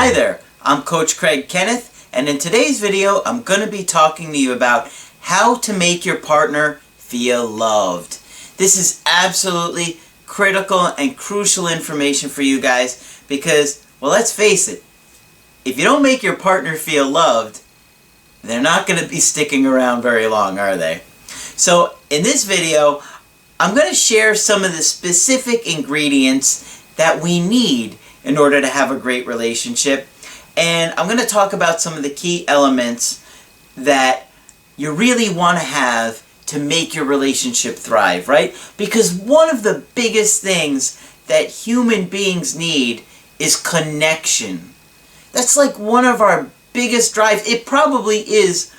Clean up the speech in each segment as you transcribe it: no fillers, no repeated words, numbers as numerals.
Hi there, I'm Coach Kenneth, and in today's video I'm going to be talking to you about how to make your partner feel loved. This is absolutely critical and crucial information for you guys because, well, let's face it, if you don't make your partner feel loved, they're not going to be sticking around very long, are they? So in this video, I'm going to share some of the specific ingredients that we need in order to have a great relationship. And I'm going to talk about some of the key elements that you really want to have to make your relationship thrive, right? Because one of the biggest things that human beings need is connection. That's like one of our biggest drives. It probably is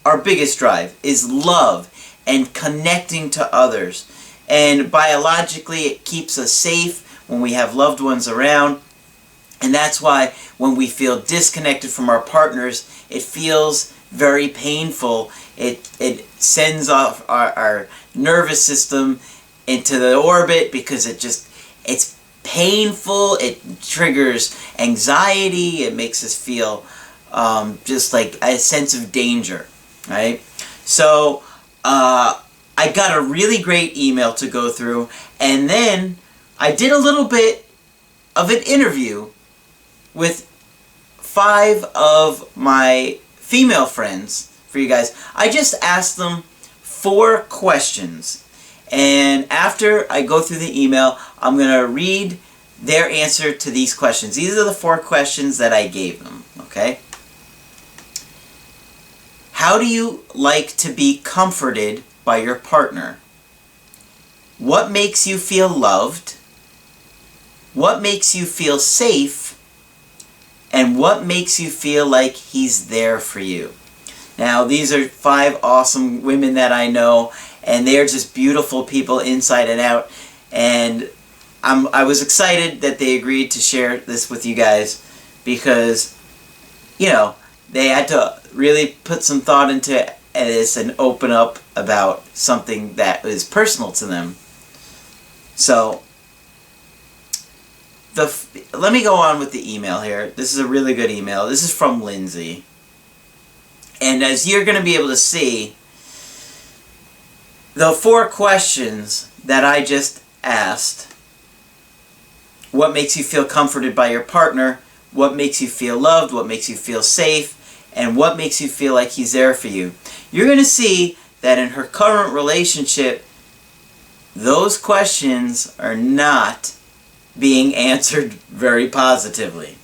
our biggest drive, is love and connecting to others. And biologically, it keeps us safe when we have loved ones around. And that's why when we feel disconnected from our partners, it feels very painful. It sends off our nervous system into the orbit because it's painful. It triggers anxiety. It makes us feel just like a sense of danger, right? So I got a really great email to go through, and then I did a little bit of an interview with 5 of my female friends for you guys. I just asked them 4 questions, and after I go through the email, I'm going to read their answer to these questions. These are the 4 questions that I gave them, okay? How do you like to be comforted by your partner? What makes you feel loved? What makes you feel safe? And what makes you feel like he's there for you? Now, these are 5 awesome women that I know, and they're just beautiful people inside and out. And I was excited that they agreed to share this with you guys because, you know, they had to really put some thought into this and open up about something that is personal to them. So, let me go on with the email here. This is a really good email. This is from Lindsay. And as you're going to be able to see, the 4 questions that I just asked: what makes you feel comforted by your partner? What makes you feel loved? What makes you feel safe? And what makes you feel like he's there for you? You're going to see that in her current relationship, those questions are not being answered very positively.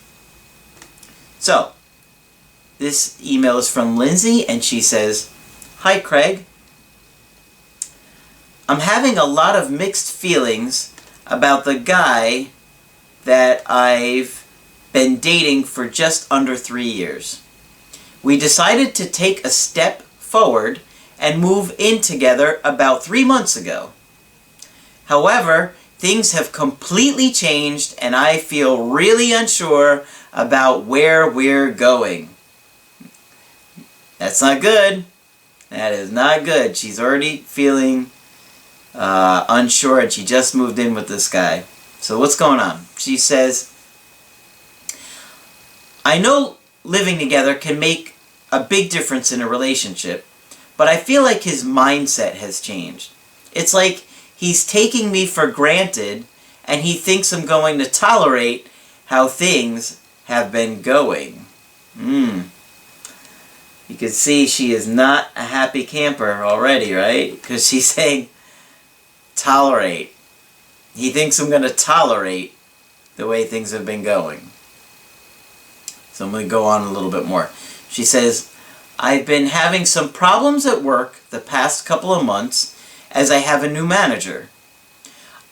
So, this email is from Lindsay, and she says, "Hi Craig, I'm having a lot of mixed feelings about the guy that I've been dating for just under 3 years. We decided to take a step forward and move in together about 3 months ago. However, things have completely changed and I feel really unsure about where we're going." That's not good. That is not good. She's already feeling unsure, and she just moved in with this guy. So what's going on? She says, "I know living together can make a big difference in a relationship, but I feel like his mindset has changed. It's like he's taking me for granted, and he thinks I'm going to tolerate how things have been going." You can see she is not a happy camper already, right? Because she's saying, tolerate. He thinks I'm going to tolerate the way things have been going. So I'm going to go on a little bit more. She says, "I've been having some problems at work the past couple of months as I have a new manager.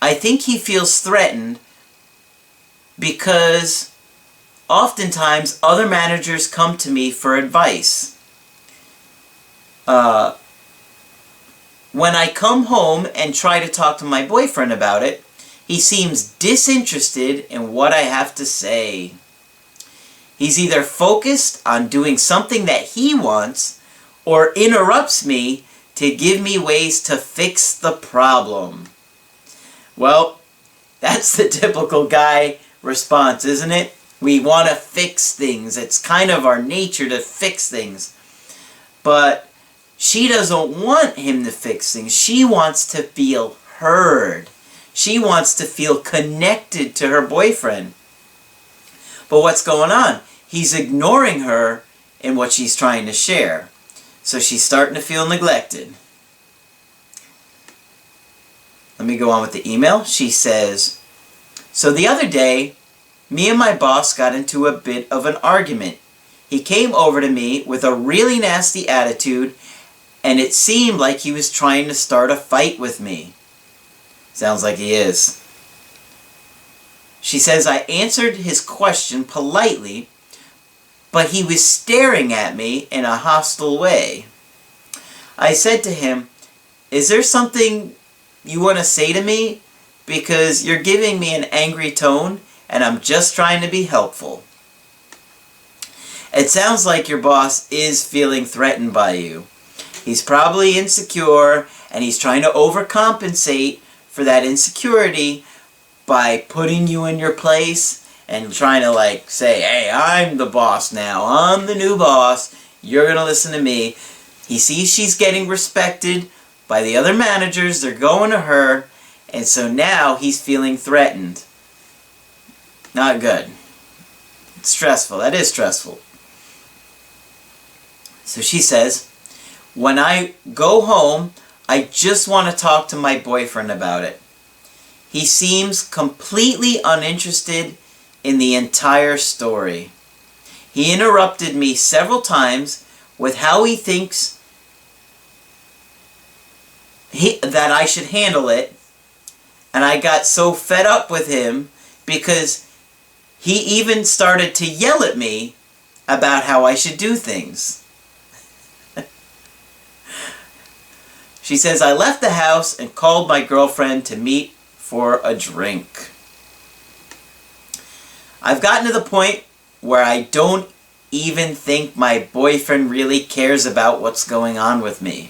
I think he feels threatened because oftentimes other managers come to me for advice. When I come home and try to talk to my boyfriend about it, he seems disinterested in what I have to say. He's either focused on doing something that he wants or interrupts me to give me ways to fix the problem." Well, that's the typical guy response, isn't it? We want to fix things. It's kind of our nature to fix things. But she doesn't want him to fix things. She wants to feel heard. She wants to feel connected to her boyfriend. But what's going on? He's ignoring her in what she's trying to share. So she's starting to feel neglected. Let me go on with the email. She says, so the other day, me and my boss got into a bit of an argument. He came over to me with a really nasty attitude, and it seemed like he was trying to start a fight with me. Sounds like he is. She says, I answered his question politely, but he was staring at me in a hostile way. I said to him, is there something you want to say to me? Because you're giving me an angry tone, and I'm just trying to be helpful. It sounds like your boss is feeling threatened by you. He's probably insecure, and he's trying to overcompensate for that insecurity by putting you in your place and trying to like say, hey, I'm the boss now. I'm the new boss. You're going to listen to me. He sees she's getting respected by the other managers. They're going to her. And so now he's feeling threatened. Not good. It's stressful. That is stressful. So she says, when I go home, I just want to talk to my boyfriend about it. He seems completely uninterested in the entire story. He interrupted me several times with how he thinks that I should handle it, and I got so fed up with him because he even started to yell at me about how I should do things. She says, I left the house and called my girlfriend to meet for a drink. I've gotten to the point where I don't even think my boyfriend really cares about what's going on with me.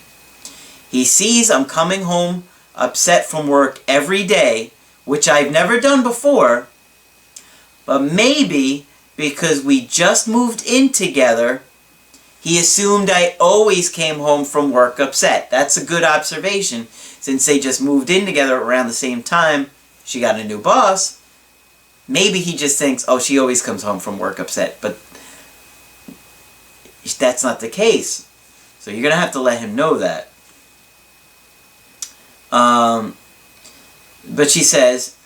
He sees I'm coming home upset from work every day, which I've never done before, but maybe because we just moved in together, he assumed I always came home from work upset. That's a good observation, since they just moved in together around the same time. She got a new boss. Maybe he just thinks, oh, she always comes home from work upset. But that's not the case. So you're going to have to let him know that. But she says,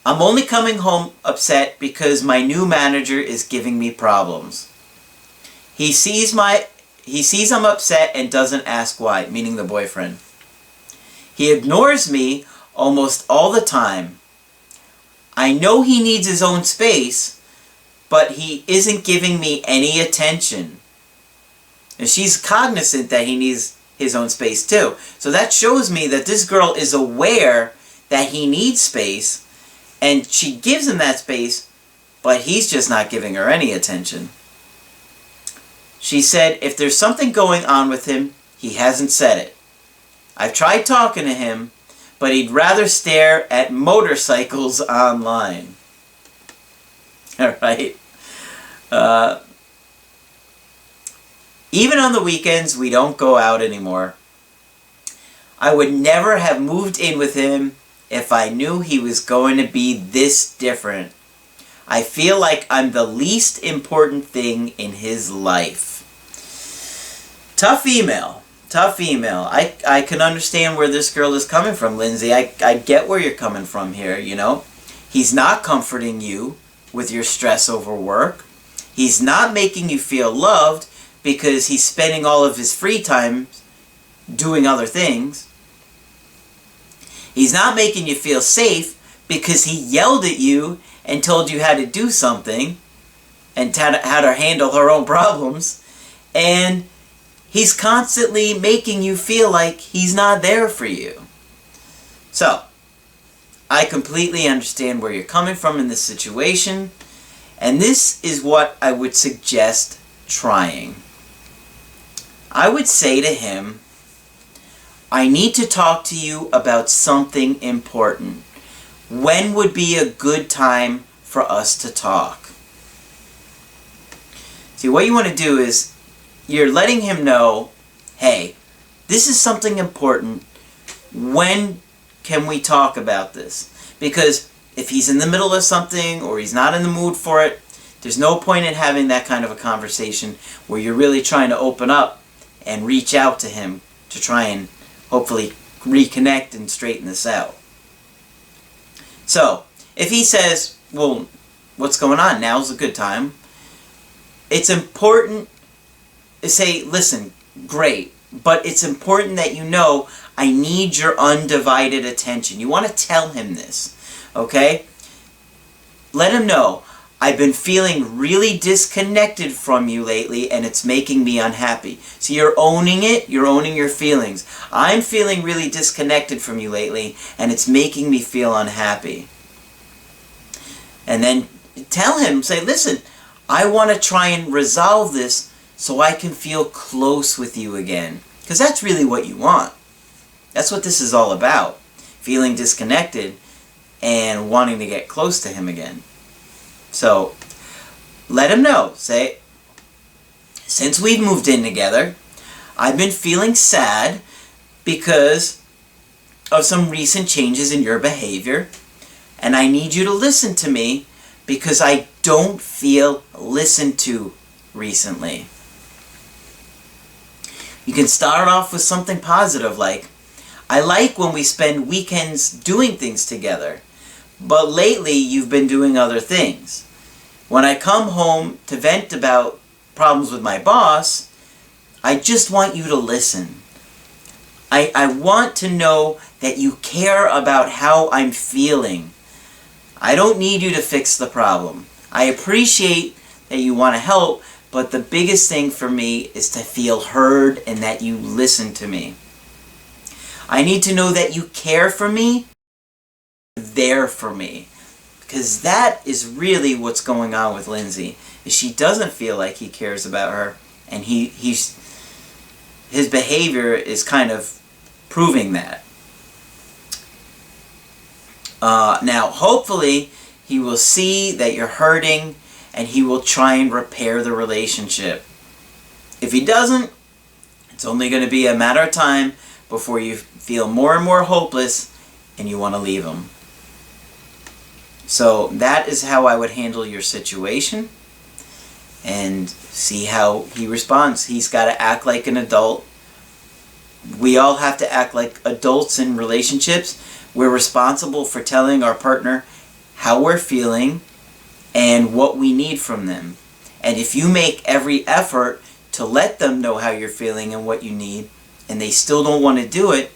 I'm only coming home upset because my new manager is giving me problems. He sees I'm upset and doesn't ask why, meaning the boyfriend. He ignores me almost all the time. I know he needs his own space, but he isn't giving me any attention. And she's cognizant that he needs his own space too. So that shows me that this girl is aware that he needs space, and she gives him that space, but he's just not giving her any attention. She said if there's something going on with him, he hasn't said it. I've tried talking to him, but he'd rather stare at motorcycles online. Alright? Even on the weekends, we don't go out anymore. I would never have moved in with him if I knew he was going to be this different. I feel like I'm the least important thing in his life. Tough email. Tough email. I can understand where this girl is coming from, Lindsay. I get where you're coming from here, you know. He's not comforting you with your stress over work. He's not making you feel loved because he's spending all of his free time doing other things. He's not making you feel safe because he yelled at you and told you how to do something and how to handle her own problems. And he's constantly making you feel like he's not there for you. So, I completely understand where you're coming from in this situation. And this is what I would suggest trying. I would say to him, I need to talk to you about something important. When would be a good time for us to talk? See, what you want to do is you're letting him know, hey, this is something important. When can we talk about this? Because if he's in the middle of something or he's not in the mood for it, there's no point in having that kind of a conversation where you're really trying to open up and reach out to him to try and hopefully reconnect and straighten this out. So, if he says, well, what's going on? Now's a good time. It's important to say, listen, great, but it's important that you know I need your undivided attention. You want to tell him this, okay? Let him know, I've been feeling really disconnected from you lately and it's making me unhappy. So you're owning it, you're owning your feelings. I'm feeling really disconnected from you lately and it's making me feel unhappy. And then tell him, say, listen, I want to try and resolve this so I can feel close with you again. Because that's really what you want. That's what this is all about. Feeling disconnected and wanting to get close to him again. So, let him know. Say, since we've moved in together, I've been feeling sad because of some recent changes in your behavior. And I need you to listen to me because I don't feel listened to recently. You can start off with something positive like, I like when we spend weekends doing things together, but lately you've been doing other things. When I come home to vent about problems with my boss, I just want you to listen. I want to know that you care about how I'm feeling. I don't need you to fix the problem. I appreciate that you want to help, but the biggest thing for me is to feel heard and that you listen to me. I need to know that you care for me, there for me. Because that is really what's going on with Lindsay. Is she doesn't feel like he cares about her, and his behavior is kind of proving that. Now, hopefully, he will see that you're hurting, and he will try and repair the relationship. If he doesn't, it's only going to be a matter of time before you feel more and more hopeless, and you want to leave him. So that is how I would handle your situation, and see how he responds. He's got to act like an adult. We all have to act like adults in relationships. We're responsible for telling our partner how we're feeling and what we need from them. And if you make every effort to let them know how you're feeling and what you need, and they still don't want to do it,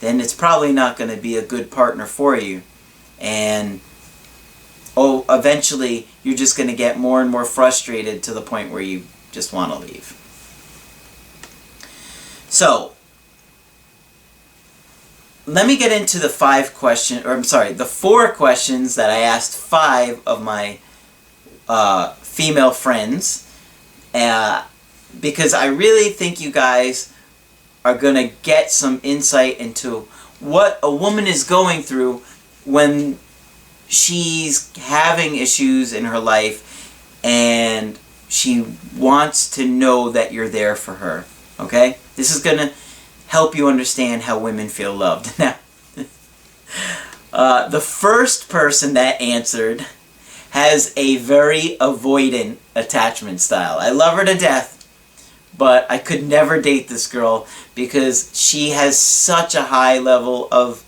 then it's probably not going to be a good partner for you. And eventually you're just going to get more and more frustrated to the point where you just want to leave. So, let me get into the 4 questions that I asked 5 of my female friends, because I really think you guys are going to get some insight into what a woman is going through when she's having issues in her life and she wants to know that you're there for her. Okay? This is going to help you understand how women feel loved. Now, the first person that answered has a very avoidant attachment style. I love her to death, but I could never date this girl because she has such a high level of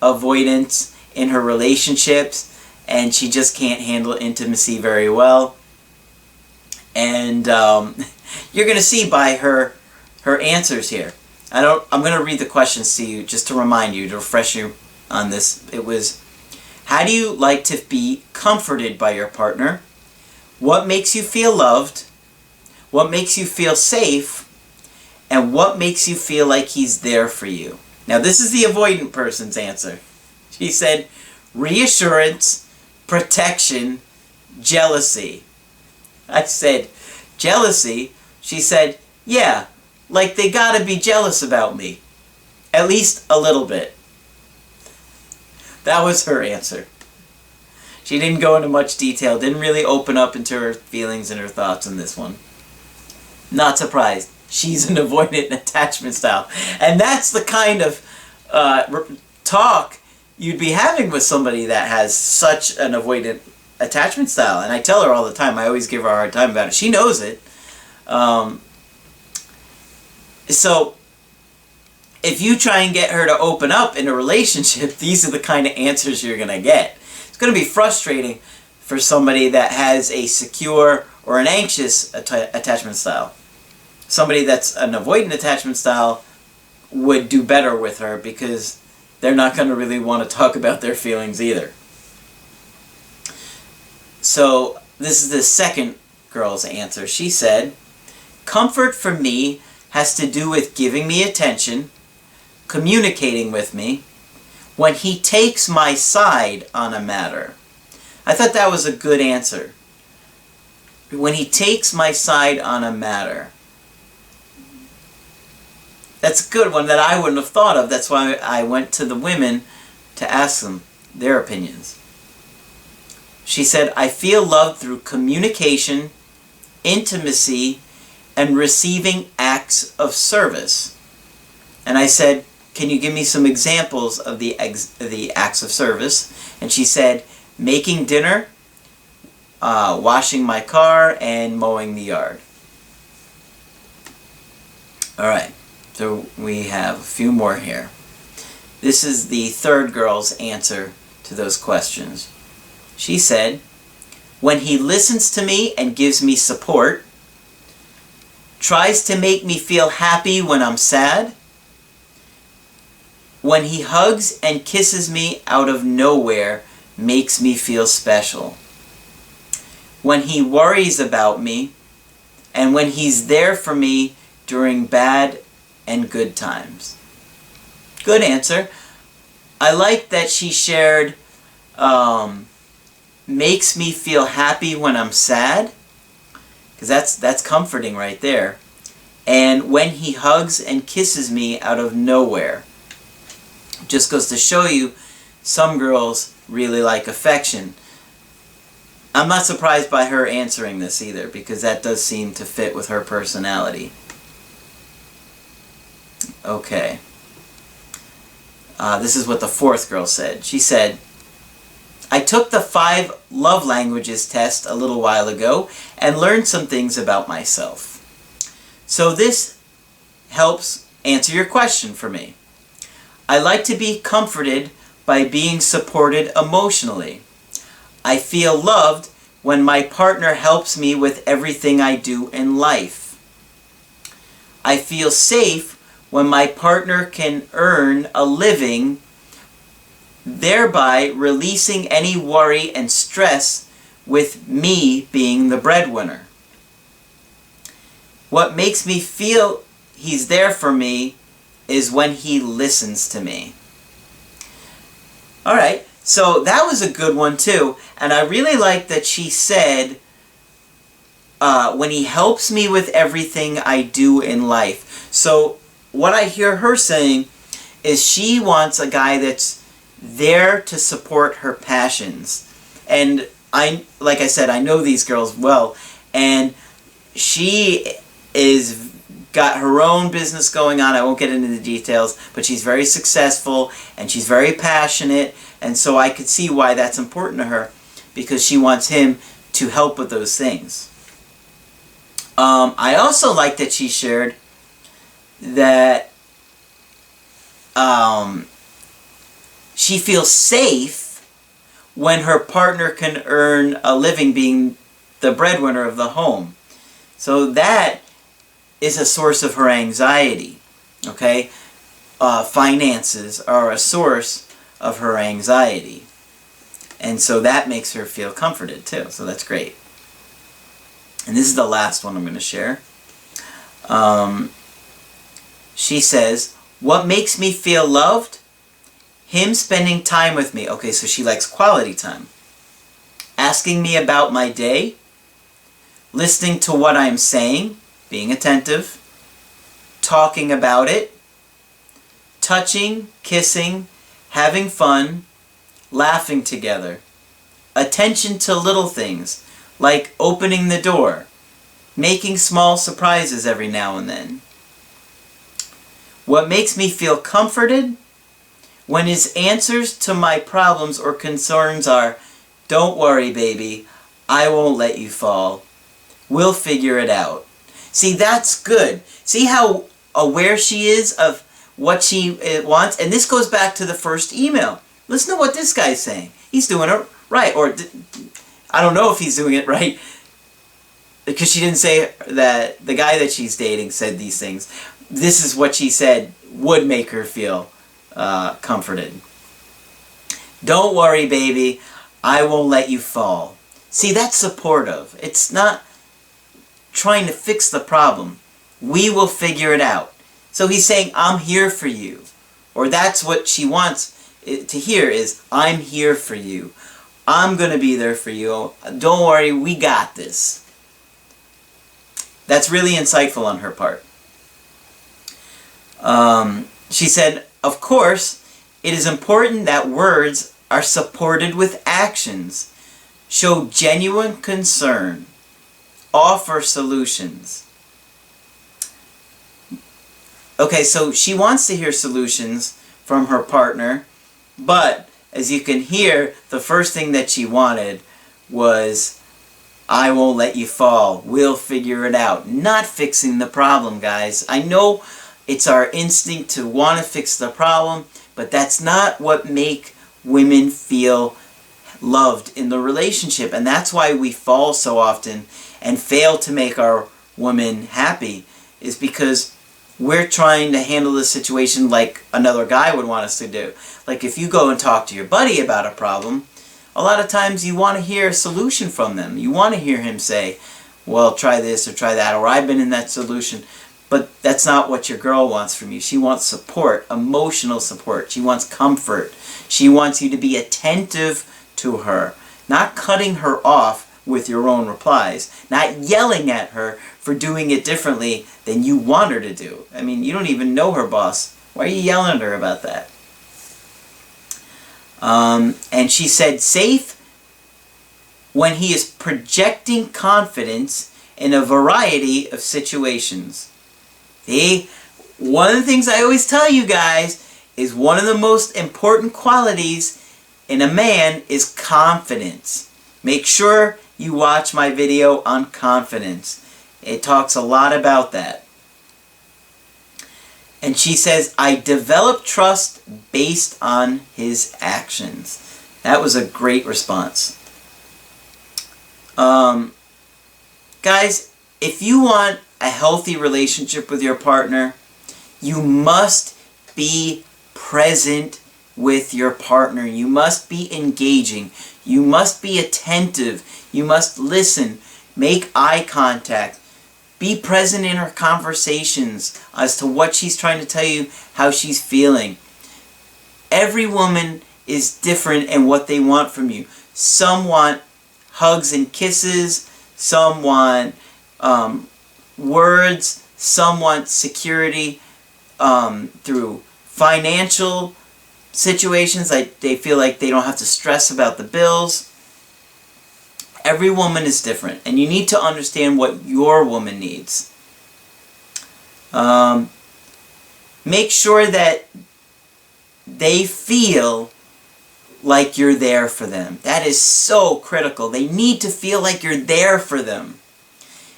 avoidance in her relationships, and she just can't handle intimacy very well. And you're going to see by her answers here. I'm going to read the questions to you just to remind you, to refresh you on this. It was, how do you like to be comforted by your partner? What makes you feel loved? What makes you feel safe? And what makes you feel like he's there for you? Now, this is the avoidant person's answer. She said, reassurance, protection, jealousy. I said, jealousy? She said, yeah, like they gotta be jealous about me. At least a little bit. That was her answer. She didn't go into much detail, didn't really open up into her feelings and her thoughts in this one. Not surprised. She's an avoidant attachment style. And that's the kind of talk you'd be having with somebody that has such an avoidant attachment style. And I tell her all the time. I always give her a hard time about it. She knows it. So if you try and get her to open up in a relationship, these are the kind of answers you're going to get. It's going to be frustrating for somebody that has a secure or an anxious attachment style. Somebody that's an avoidant attachment style would do better with her because they're not going to really want to talk about their feelings either. So this is the second girl's answer. She said, comfort for me has to do with giving me attention, communicating with me, when he takes my side on a matter. I thought that was a good answer. When he takes my side on a matter. That's a good one that I wouldn't have thought of. That's why I went to the women to ask them their opinions. She said, I feel loved through communication, intimacy, and receiving acts of service. And I said, can you give me some examples of the acts of service? And she said, making dinner, washing my car, and mowing the yard. Alright, so we have a few more here. This is the third girl's answer to those questions. She said, when he listens to me and gives me support, tries to make me feel happy when I'm sad, when he hugs and kisses me out of nowhere, makes me feel special. When he worries about me, and when he's there for me during bad and good times. Good answer. I like that she shared, makes me feel happy when I'm sad, because that's comforting right there. And when he hugs and kisses me out of nowhere. Just goes to show you, some girls really like affection. I'm not surprised by her answering this either, because that does seem to fit with her personality. Okay. This is what the fourth girl said. She said, I took the 5 love languages test a little while ago and learned some things about myself. So this helps answer your question for me. I like to be comforted by being supported emotionally. I feel loved when my partner helps me with everything I do in life. I feel safe when my partner can earn a living, thereby releasing any worry and stress with me being the breadwinner. What makes me feel he's there for me is when he listens to me. Alright, so that was a good one too. And I really like that she said, when he helps me with everything I do in life. So what I hear her saying is she wants a guy that's there to support her passions. And like I said, I know these girls well. And she is got her own business going on. I won't get into the details, but she's very successful and she's very passionate, and so I could see why that's important to her, because she wants him to help with those things. I also like that she shared that she feels safe when her partner can earn a living being the breadwinner of the home. So that is a source of her anxiety, okay? Finances are a source of her anxiety. And so that makes her feel comforted too, so that's great. And this is the last one I'm going to share. She says, what makes me feel loved? Him spending time with me. Okay, so she likes quality time. Asking me about my day, listening to what I'm saying, being attentive, talking about it, touching, kissing, having fun, laughing together, attention to little things like opening the door, making small surprises every now and then. What makes me feel comforted? When his answers to my problems or concerns are, "Don't worry, baby, I won't let you fall. We'll figure it out." See, that's good. See how aware she is of what she wants? And this goes back to the first email. Listen to what this guy's saying. He's doing it right. Or I don't know if he's doing it right, because she didn't say that the guy that she's dating said these things. This is what she said would make her feel comforted. "Don't worry, baby, I won't let you fall." See, that's supportive. It's not trying to fix the problem. We will figure it out. So he's saying, "I'm here for you." Or that's what she wants to hear is, "I'm here for you. I'm going to be there for you. Don't worry, we got this." That's really insightful on her part. She said, "Of course, it is important that words are supported with actions. Show genuine concern. Offer solutions." Okay, so she wants to hear solutions from her partner, but as you can hear, the first thing that she wanted was, "I won't let you fall. We'll figure it out." Not fixing the problem, guys. I know it's our instinct to want to fix the problem, but that's not what makes women feel loved in the relationship. And that's why we fall so often and fail to make our woman happy, is because we're trying to handle the situation like another guy would want us to do. Like if you go and talk to your buddy about a problem, a lot of times you want to hear a solution from them. You want to hear him say, "Well, try this or try that," or "I've been in that solution." But that's not what your girl wants from you. She wants support, emotional support. She wants comfort. She wants you to be attentive to her, not cutting her off with your own replies, not yelling at her for doing it differently than you want her to do. I mean, you don't even know her boss. Why are you yelling at her about that? And she said, "Safe when he is projecting confidence in a variety of situations." See, one of the things I always tell you guys is one of the most important qualities in a man is confidence. Make sure you watch my video on confidence. It talks a lot about that. And she says, "I develop trust based on his actions." That was a great response. Guys, if you want a healthy relationship with your partner, you must be present with your partner. You must be engaging. You must be attentive. You must listen. Make eye contact. Be present in her conversations as to what she's trying to tell you, how she's feeling. Every woman is different in what they want from you. Some want hugs and kisses. Some want words. Some want security through financial situations, like they feel like they don't have to stress about the bills. Every woman is different, and you need to understand what your woman needs. Make sure that they feel like you're there for them. That is so critical. They need to feel like you're there for them.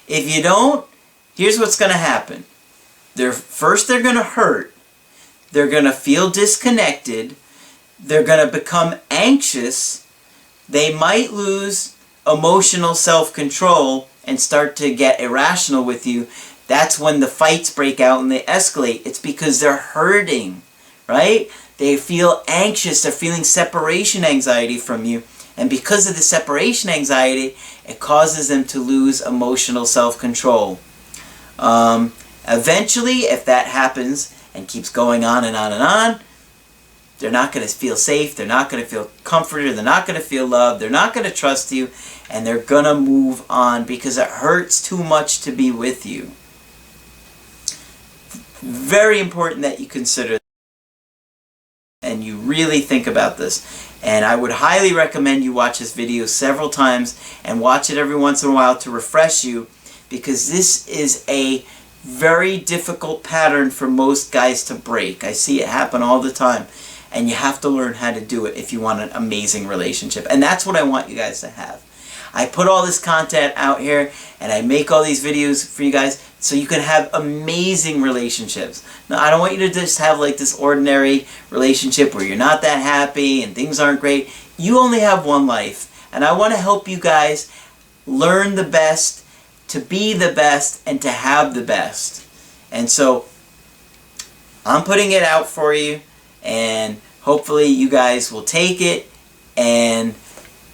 If you don't, here's what's going to happen. First, they're going to hurt. They're going to feel disconnected. They're going to become anxious. They might lose emotional self-control and start to get irrational with you. That's when the fights break out and they escalate. It's because they're hurting, right? They feel anxious. They're feeling separation anxiety from you. And because of the separation anxiety, it causes them to lose emotional self-control. Eventually, if that happens and keeps going on and on and on, they're not going to feel safe, they're not going to feel comforted, they're not going to feel loved, they're not going to trust you, and they're going to move on because it hurts too much to be with you. Very important that you consider and you really think about this. And I would highly recommend you watch this video several times and watch it every once in a while to refresh you because this is a very difficult pattern for most guys to break. I see it happen all the time. And you have to learn how to do it if you want an amazing relationship. And that's what I want you guys to have. I put all this content out here and I make all these videos for you guys so you can have amazing relationships. Now, I don't want you to just have like this ordinary relationship where you're not that happy and things aren't great. You only have one life. And I want to help you guys learn the best, to be the best, and to have the best. And so I'm putting it out for you, and hopefully you guys will take it and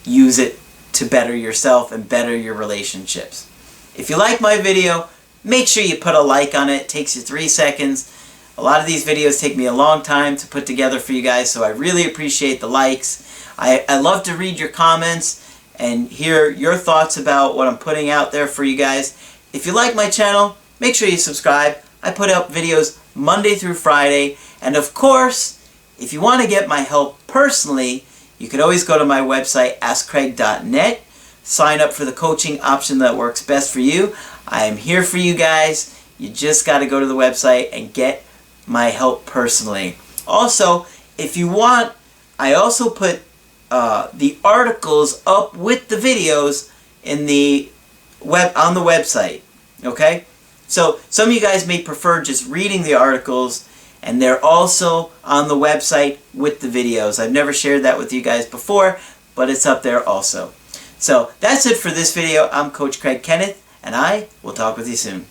use it to better yourself and better your relationships. If you like my video, make sure you put a like on it. It takes you 3 seconds. A lot of these videos take me a long time to put together for you guys, so I really appreciate the likes. I love to read your comments and hear your thoughts about what I'm putting out there for you guys. If you like my channel, make sure you subscribe. I put up videos Monday through Friday. And of course, if you want to get my help personally, you can always go to my website, askcraig.net. Sign up for the coaching option that works best for you. I am here for you guys. You just got to go to the website and get my help personally. Also, if you want, I also put the articles up with the videos in the on the website. Okay? So some of you guys may prefer just reading the articles, and they're also on the website with the videos. I've never shared that with you guys before, but it's up there also. So that's it for this video. I'm Coach Craig Kenneth, and I will talk with you soon.